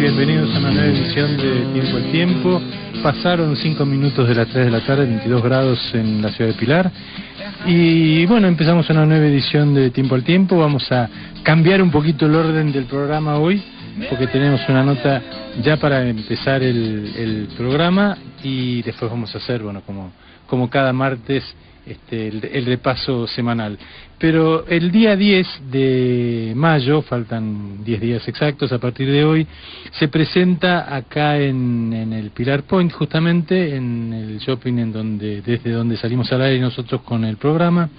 bienvenidos a una nueva edición de Tiempo al Tiempo. Pasaron 5 minutos de las 3 de la tarde, 22 grados en la ciudad de Pilar. Y bueno, empezamos una nueva edición de Tiempo al Tiempo. Vamos a cambiar un poquito el orden del programa hoy, porque tenemos una nota ya para empezar el programa, y después vamos a hacer, bueno, como cada martes, el repaso semanal. Pero el día 10 de mayo, faltan 10 días exactos a partir de hoy, se presenta acá en el Pilar Point, justamente en el shopping desde donde salimos al aire nosotros con el programa,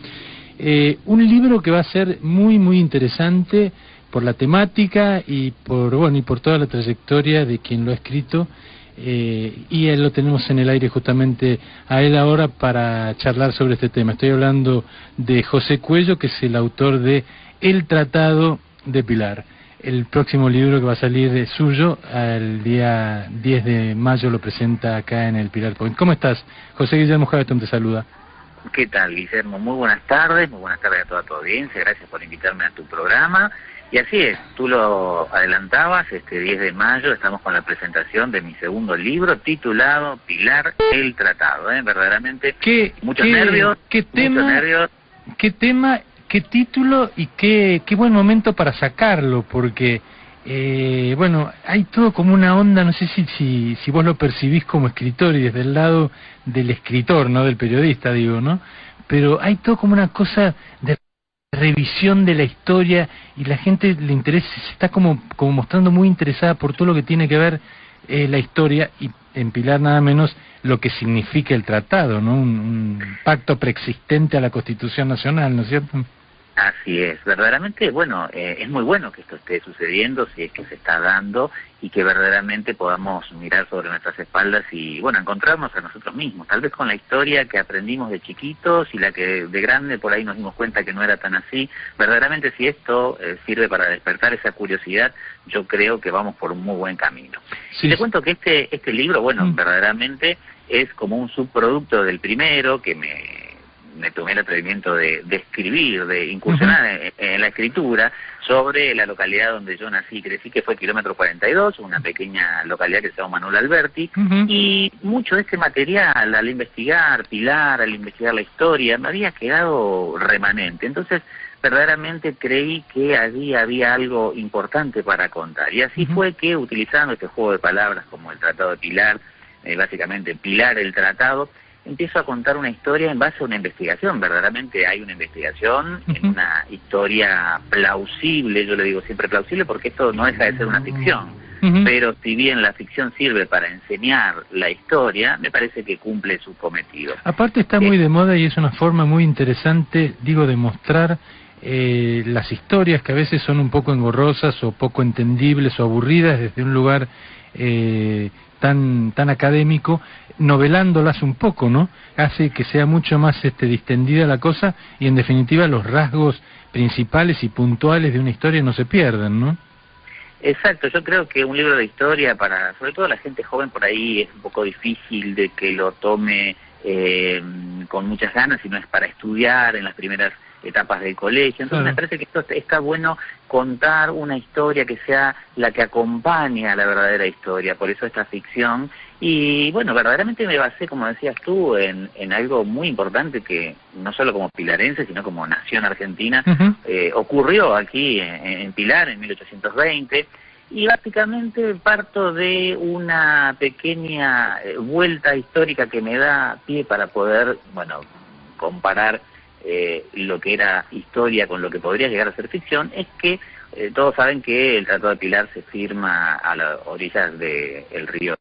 un libro que va a ser muy muy interesante por la temática y por toda la trayectoria de quien lo ha escrito. Y él lo tenemos en el aire justamente a él ahora para charlar sobre este tema. Estoy hablando de José Cuello, que es el autor de El Tratado de Pilar. El próximo libro que va a salir es suyo, el día 10 de mayo lo presenta acá en el Pilar Point. ¿Cómo estás? José Guillermo Javetón te saluda. ¿Qué tal, Guillermo? Muy buenas tardes a toda tu audiencia, gracias por invitarme a tu programa. Y así es, tú lo adelantabas, este 10 de mayo estamos con la presentación de mi segundo libro titulado Pilar, el Tratado. Verdaderamente, muchos nervios. ¿Qué tema, qué título y qué buen momento para sacarlo? Porque, hay todo como una onda, no sé si vos lo percibís como escritor y desde el lado del escritor, no del periodista, digo, ¿no? Pero hay todo como una cosa de revisión de la historia y la gente le interesa, se está como mostrando muy interesada por todo lo que tiene que ver la historia, y en Pilar nada menos lo que significa el tratado, ¿no? Un pacto preexistente a la Constitución Nacional, ¿no es cierto? Así es, verdaderamente, es muy bueno que esto esté sucediendo, si es que se está dando, y que verdaderamente podamos mirar sobre nuestras espaldas y, encontrarnos a nosotros mismos, tal vez con la historia que aprendimos de chiquitos y la que de grande por ahí nos dimos cuenta que no era tan así. Verdaderamente, si esto sirve para despertar esa curiosidad, yo creo que vamos por un muy buen camino. Sí. Y te cuento que este libro, verdaderamente es como un subproducto del primero, que me tomé el atrevimiento de escribir, de incursionar en la escritura sobre la localidad donde yo nací y crecí, que fue Kilómetro 42, una pequeña localidad que se llama Manuel Alberti, y mucho de este material, al investigar Pilar, al investigar la historia, me había quedado remanente. Entonces, verdaderamente creí que allí había algo importante para contar, y así fue que, utilizando este juego de palabras como el Tratado de Pilar, básicamente Pilar el Tratado, empiezo a contar una historia en base a una investigación. Verdaderamente hay una investigación, en una historia plausible, yo le digo siempre plausible porque esto no deja de ser una ficción, pero si bien la ficción sirve para enseñar la historia, me parece que cumple su cometido. Aparte está muy de moda y es una forma muy interesante, de mostrar las historias que a veces son un poco engorrosas o poco entendibles o aburridas desde un lugar tan académico, novelándolas un poco, ¿no? Hace que sea mucho más distendida la cosa, y en definitiva los rasgos principales y puntuales de una historia no se pierden, ¿no? Exacto, yo creo que un libro de historia para, sobre todo la gente joven por ahí, es un poco difícil de que lo tome con muchas ganas, si no es para estudiar en las primeras etapas del colegio. Entonces me parece que esto está bueno, contar una historia que sea la que acompaña a la verdadera historia, por eso esta ficción. Y verdaderamente me basé, como decías tú, en algo muy importante que no solo como pilarense, sino como nación argentina, ocurrió aquí en Pilar en 1820, y básicamente parto de una pequeña vuelta histórica que me da pie para poder, comparar lo que era historia con lo que podría llegar a ser ficción. Es que todos saben que el Tratado de Pilar se firma a las orillas del río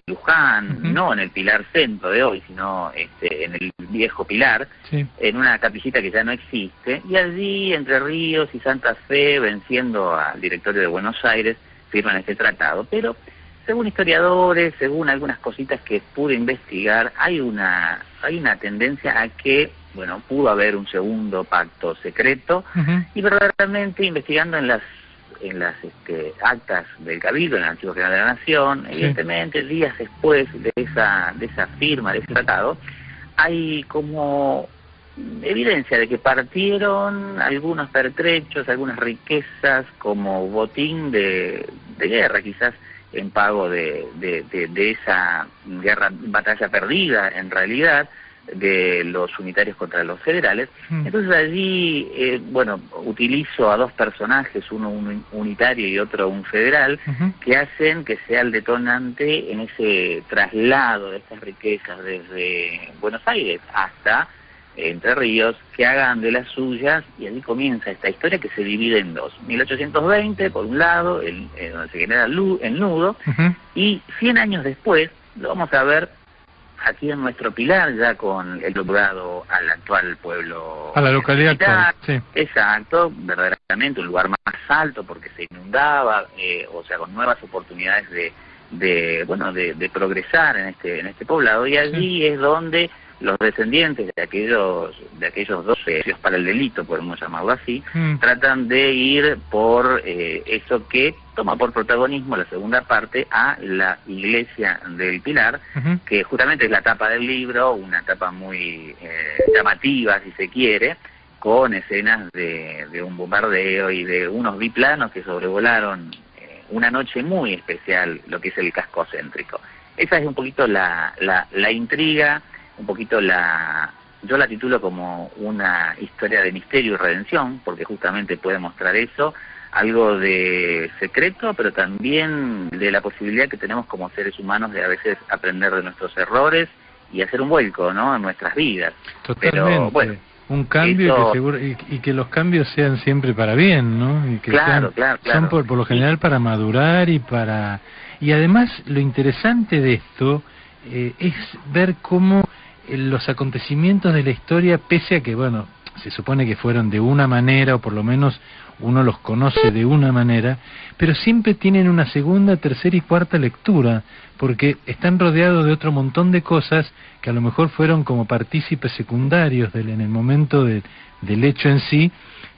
Luján, no en el Pilar Centro de hoy, sino en el viejo Pilar, en una capillita que ya no existe, y allí Entre Ríos y Santa Fe, venciendo al directorio de Buenos Aires, firman este tratado. Pero según historiadores, según algunas cositas que pude investigar, hay una tendencia a que pudo haber un segundo pacto secreto, y verdaderamente investigando en las actas del Cabildo, en el Archivo General de la Nación, evidentemente días después de esa firma de ese tratado, hay como evidencia de que partieron algunos pertrechos, algunas riquezas como botín de guerra, quizás en pago de esa batalla perdida, en realidad, de los unitarios contra los federales. Entonces allí, bueno, utilizo a dos personajes, uno un unitario y otro un federal, que hacen que sea el detonante en ese traslado de estas riquezas desde Buenos Aires hasta Entre Ríos, que hagan de las suyas, y allí comienza esta historia que se divide en dos. 1820, por un lado, donde se genera el nudo, y 100 años después lo vamos a ver aquí en nuestro Pilar, ya con el logrado al actual pueblo. A la localidad actual, sí. Exacto, verdaderamente un lugar más alto porque se inundaba, o sea, con nuevas oportunidades de progresar en este poblado, y allí es donde los descendientes de aquellos dos socios para el delito, podemos llamarlo así, tratan de ir por eso que toma por protagonismo la segunda parte, a la iglesia del Pilar, que justamente es la tapa del libro, una tapa muy llamativa, si se quiere, con escenas de un bombardeo y de unos biplanos que sobrevolaron una noche muy especial, lo que es el casco céntrico. Esa es un poquito la intriga, un poquito yo la titulo como una historia de misterio y redención, porque justamente puede mostrar eso, algo de secreto, pero también de la posibilidad que tenemos como seres humanos de a veces aprender de nuestros errores y hacer un vuelco, ¿no?, en nuestras vidas. Totalmente. Pero, bueno, un cambio y que los cambios sean siempre para bien, ¿no? Y que claro. Son por lo general para madurar y además lo interesante de esto es ver cómo los acontecimientos de la historia, pese a que, bueno, se supone que fueron de una manera, o por lo menos uno los conoce de una manera, pero siempre tienen una segunda, tercera y cuarta lectura, porque están rodeados de otro montón de cosas que a lo mejor fueron como partícipes secundarios en el momento del hecho en sí,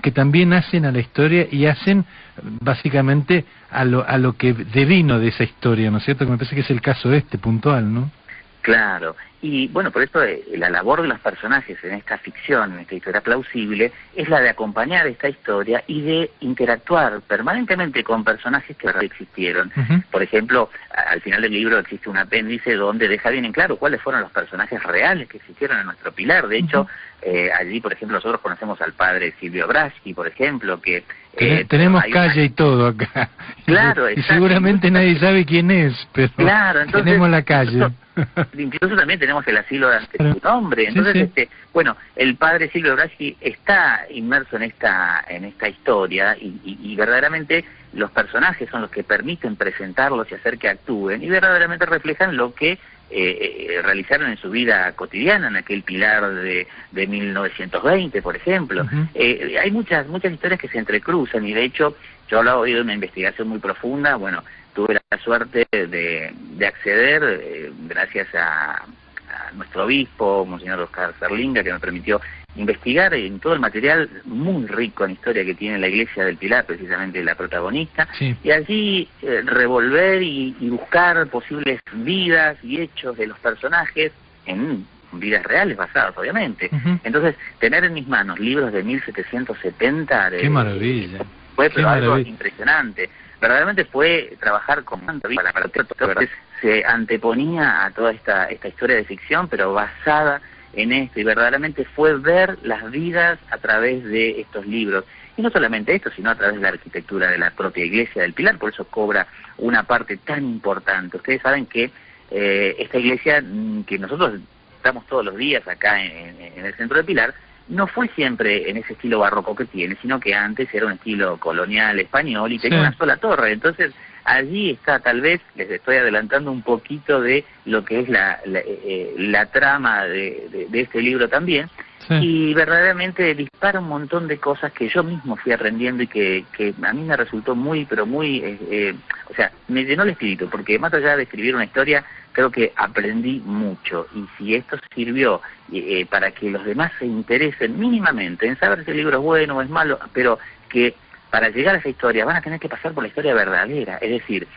que también hacen a la historia y hacen básicamente a lo que devino de esa historia, ¿no es cierto? Que me parece que es el caso puntual, ¿no? Claro, y bueno, por eso la labor de los personajes en esta ficción, en esta historia plausible, es la de acompañar esta historia y de interactuar permanentemente con personajes que existieron. Por ejemplo, al final del libro existe un apéndice donde deja bien en claro cuáles fueron los personajes reales que existieron en nuestro Pilar. De hecho, allí, por ejemplo, nosotros conocemos al padre Silvio Braschi, por ejemplo, que... tenemos calle y todo acá. Claro, y seguramente nadie sabe quién es, pero claro, entonces, tenemos la calle. Incluso también tenemos el asilo ante su nombre. Entonces, sí. Bueno, el padre Silvio Braschi está inmerso en esta historia y verdaderamente los personajes son los que permiten presentarlos y hacer que actúen y verdaderamente reflejan lo que realizaron en su vida cotidiana en aquel Pilar de 1920, por ejemplo. Hay muchas historias que se entrecruzan y de hecho yo hablaba hoy de una investigación muy profunda. Bueno, tuve la suerte de acceder, gracias a nuestro obispo, Monseñor Oscar Serlinga, que me permitió investigar en todo el material muy rico en historia que tiene la Iglesia del Pilar, precisamente la protagonista, y allí revolver y buscar posibles vidas y hechos de los personajes en vidas reales basadas, obviamente. Entonces, tener en mis manos libros de 1770... ¡Qué maravilla! Fue algo impresionante. Verdaderamente fue trabajar con se anteponía a toda esta historia de ficción, pero basada en esto, y verdaderamente fue ver las vidas a través de estos libros. Y no solamente esto, sino a través de la arquitectura de la propia Iglesia del Pilar, por eso cobra una parte tan importante. Ustedes saben que esta iglesia, que nosotros estamos todos los días acá en el centro de Pilar, no fue siempre en ese estilo barroco que tiene, sino que antes era un estilo colonial español y tenía una sola torre. Entonces, allí está, tal vez, les estoy adelantando un poquito de lo que es la trama de este libro también, y verdaderamente dispara un montón de cosas que yo mismo fui aprendiendo y que a mí me resultó muy, pero muy, o sea, me llenó el espíritu, porque más allá de escribir una historia, creo que aprendí mucho, y si esto sirvió para que los demás se interesen mínimamente en saber si el libro es bueno o es malo, pero que para llegar a esa historia van a tener que pasar por la historia verdadera, es decir,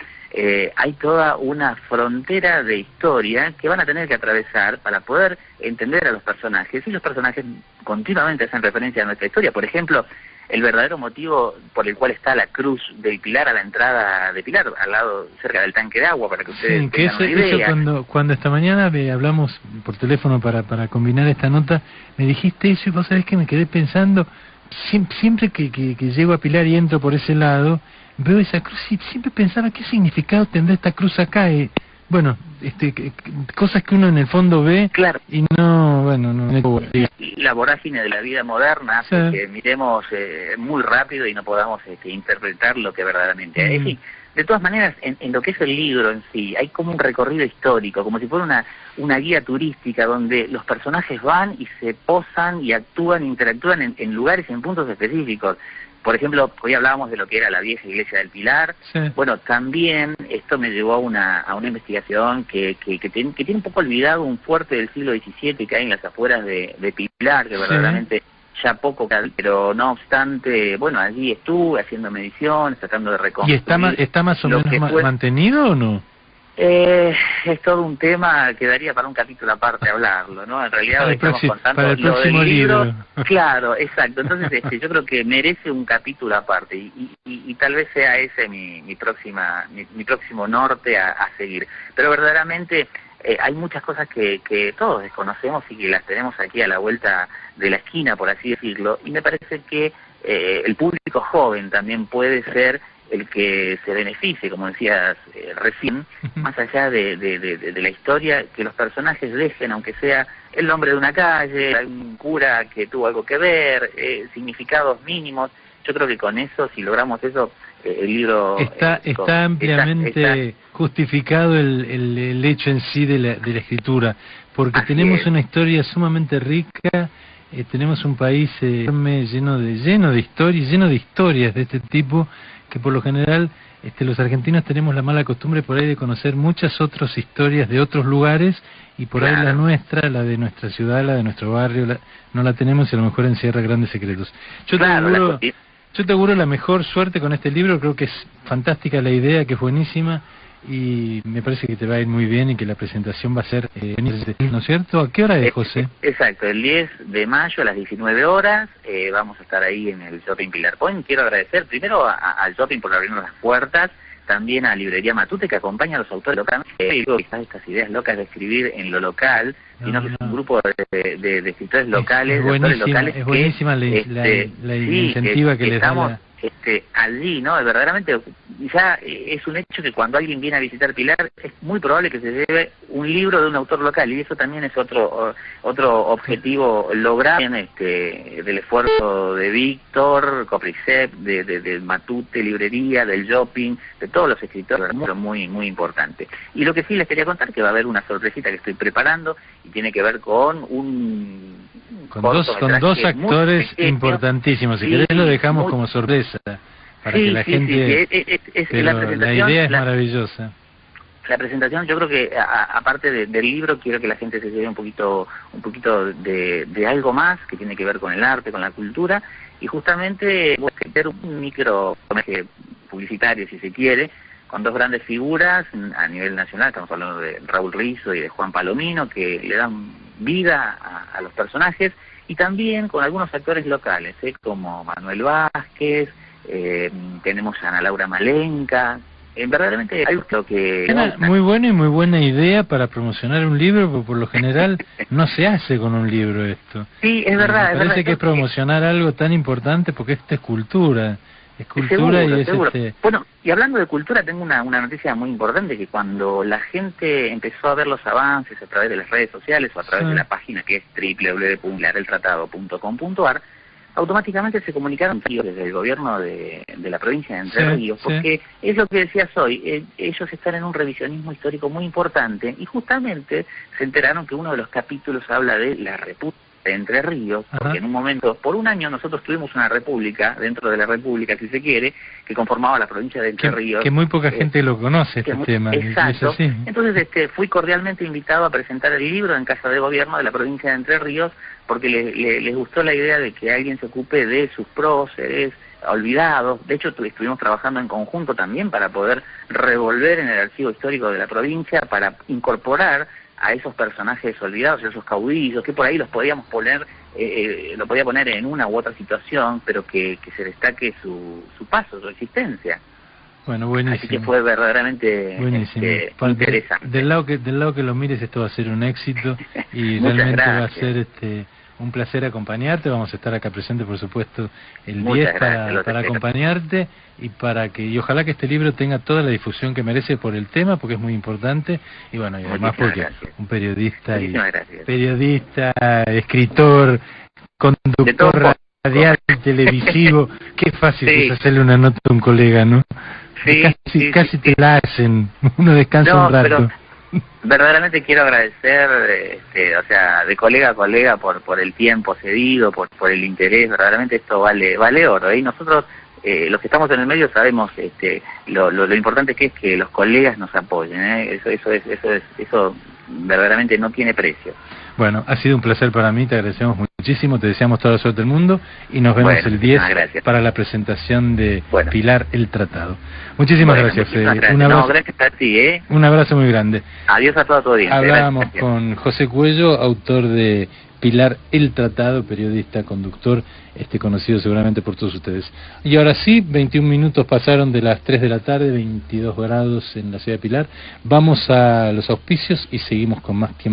hay toda una frontera de historia que van a tener que atravesar para poder entender a los personajes, y los personajes continuamente hacen referencia a nuestra historia. Por ejemplo, el verdadero motivo por el cual está la cruz del Pilar a la entrada de Pilar, al lado, cerca del tanque de agua, para que ustedes Sí, que tengan una idea. eso cuando esta mañana hablamos por teléfono para combinar esta nota, me dijiste eso y vos sabés que me quedé pensando, siempre que llego a Pilar y entro por ese lado, veo esa cruz y siempre pensaba, ¿qué significado tendrá esta cruz acá? Bueno, cosas que uno en el fondo ve, claro, y no, bueno, no. La vorágine de la vida moderna hace que miremos muy rápido y no podamos interpretar lo que verdaderamente es. En fin, de todas maneras, en lo que es el libro en sí, hay como un recorrido histórico, como si fuera una guía turística donde los personajes van y se posan y actúan, interactúan en lugares, en puntos específicos. Por ejemplo, hoy hablábamos de lo que era la vieja iglesia del Pilar. Sí. Bueno, también esto me llevó a una investigación que tiene un poco olvidado un fuerte del siglo XVII que hay en las afueras de Pilar, que verdaderamente ya poco, pero no obstante, bueno, allí estuve haciendo mediciones, tratando de reconstruir. ¿Y está más o menos mantenido o no? Es todo un tema que daría para un capítulo aparte hablarlo, ¿no? En realidad estamos contando para el próximo libro. Claro, exacto. Entonces yo creo que merece un capítulo aparte y tal vez sea ese mi próximo norte a seguir. Pero verdaderamente hay muchas cosas que todos desconocemos y que las tenemos aquí a la vuelta de la esquina, por así decirlo, y me parece que el público joven también puede ser el que se beneficie, como decías recién, más allá de la historia, que los personajes dejen, aunque sea el nombre de una calle, algún cura que tuvo algo que ver, significados mínimos. Yo creo que con eso, si logramos eso, el libro... Está ampliamente justificado el hecho en sí de la escritura, porque tenemos una historia sumamente rica, tenemos un país lleno de historias de este tipo, que por lo general los argentinos tenemos la mala costumbre por ahí de conocer muchas otras historias de otros lugares, y por ahí la nuestra, la de nuestra ciudad, la de nuestro barrio, no la tenemos y a lo mejor encierra grandes secretos. Yo te auguro la mejor suerte con este libro, creo que es fantástica la idea, que es buenísima, y me parece que te va a ir muy bien y que la presentación va a ser, ¿no es cierto? ¿A qué hora es, José? Exacto, el 10 de mayo a las 19 horas, vamos a estar ahí en el Shopping Pilar Point. Quiero agradecer primero al Shopping por abrirnos las puertas, también a Librería Matute, que acompaña a los autores locales, estas ideas locas de escribir en lo local, sino que es un grupo de escritores locales, de autores locales. Es buenísima la iniciativa que les da allí, ¿no? Verdaderamente ya es un hecho que cuando alguien viene a visitar Pilar es muy probable que se lleve un libro de un autor local, y eso también es otro objetivo lograr del esfuerzo de Víctor, Copricep, de Matute, Librería, del Shopping, de todos los escritores, muy importante. Y lo que sí les quería contar, que va a haber una sorpresita que estoy preparando y tiene que ver con dos actores importantísimos. Si querés lo dejamos como sorpresa para que la gente... la idea es maravillosa. La presentación, yo creo que aparte del libro, quiero que la gente se lleve un poquito de algo más que tiene que ver con el arte, con la cultura, y justamente voy a hacer un micro publicitario, si se quiere, con dos grandes figuras a nivel nacional. Estamos hablando de Raúl Rizzo y de Juan Palomino, que le dan vida a los personajes, y también con algunos actores locales, como Manuel Vázquez, tenemos a Ana Laura Malenka. Verdaderamente hay algo que... Muy buena y muy buena idea para promocionar un libro, porque por lo general no se hace con un libro esto. Sí, es verdad. Me parece que es promocionar algo tan importante, porque esta es cultura. Es cultura, seguro, y es seguro. Bueno, y hablando de cultura, tengo una noticia muy importante, que cuando la gente empezó a ver los avances a través de las redes sociales o a través de la página que es www.pilardeltratado.com.ar, automáticamente se comunicaron desde el gobierno de la provincia de Entre Ríos, porque es lo que decías hoy, ellos están en un revisionismo histórico muy importante, y justamente se enteraron que uno de los capítulos habla de la República de Entre Ríos, porque en un momento, por un año, nosotros tuvimos una república, dentro de la república, si se quiere, que conformaba la provincia de Entre Ríos. Que muy poca gente lo conoce, este tema. Exacto. Entonces fui cordialmente invitado a presentar el libro en Casa de Gobierno de la provincia de Entre Ríos, porque les gustó la idea de que alguien se ocupe de sus próceres olvidados. De hecho, estuvimos trabajando en conjunto también para poder revolver en el archivo histórico de la provincia, para incorporar a esos personajes olvidados, a esos caudillos, que por ahí los podíamos poner, lo podía poner en una u otra situación, pero que se destaque su paso, su existencia. Bueno, buenísimo. Así que fue verdaderamente interesante. Del lado que lo mires, esto va a ser un éxito y realmente gracias. va a ser un placer acompañarte. Vamos a estar acá presentes, por supuesto, el Muchas 10 gracias, para acompañarte y ojalá que este libro tenga toda la difusión que merece por el tema, porque es muy importante, y bueno, y además porque un periodista escritor, conductor radial, televisivo, qué fácil es hacerle una nota a un colega, ¿no? Casi te la hacen, uno descansa un rato. Pero verdaderamente quiero agradecer, o sea, de colega a colega por el tiempo cedido, por el interés. Verdaderamente esto vale oro, y nosotros los que estamos en el medio sabemos lo importante que es que los colegas nos apoyen, eso verdaderamente no tiene precio. Bueno, ha sido un placer para mí, te agradecemos muchísimo, te deseamos toda la suerte del mundo y nos vemos el 10 para la presentación de Pilar el Tratado. Muchísimas gracias, Fede. Gracias a ti, Un abrazo muy grande. Adiós a toda tu audiencia. Hablábamos con José Cuello, autor de Pilar el Tratado, periodista, conductor, conocido seguramente por todos ustedes. Y ahora sí, 21 minutos pasaron de las 3 de la tarde, 22 grados en la ciudad de Pilar. Vamos a los auspicios y seguimos con más tiempo.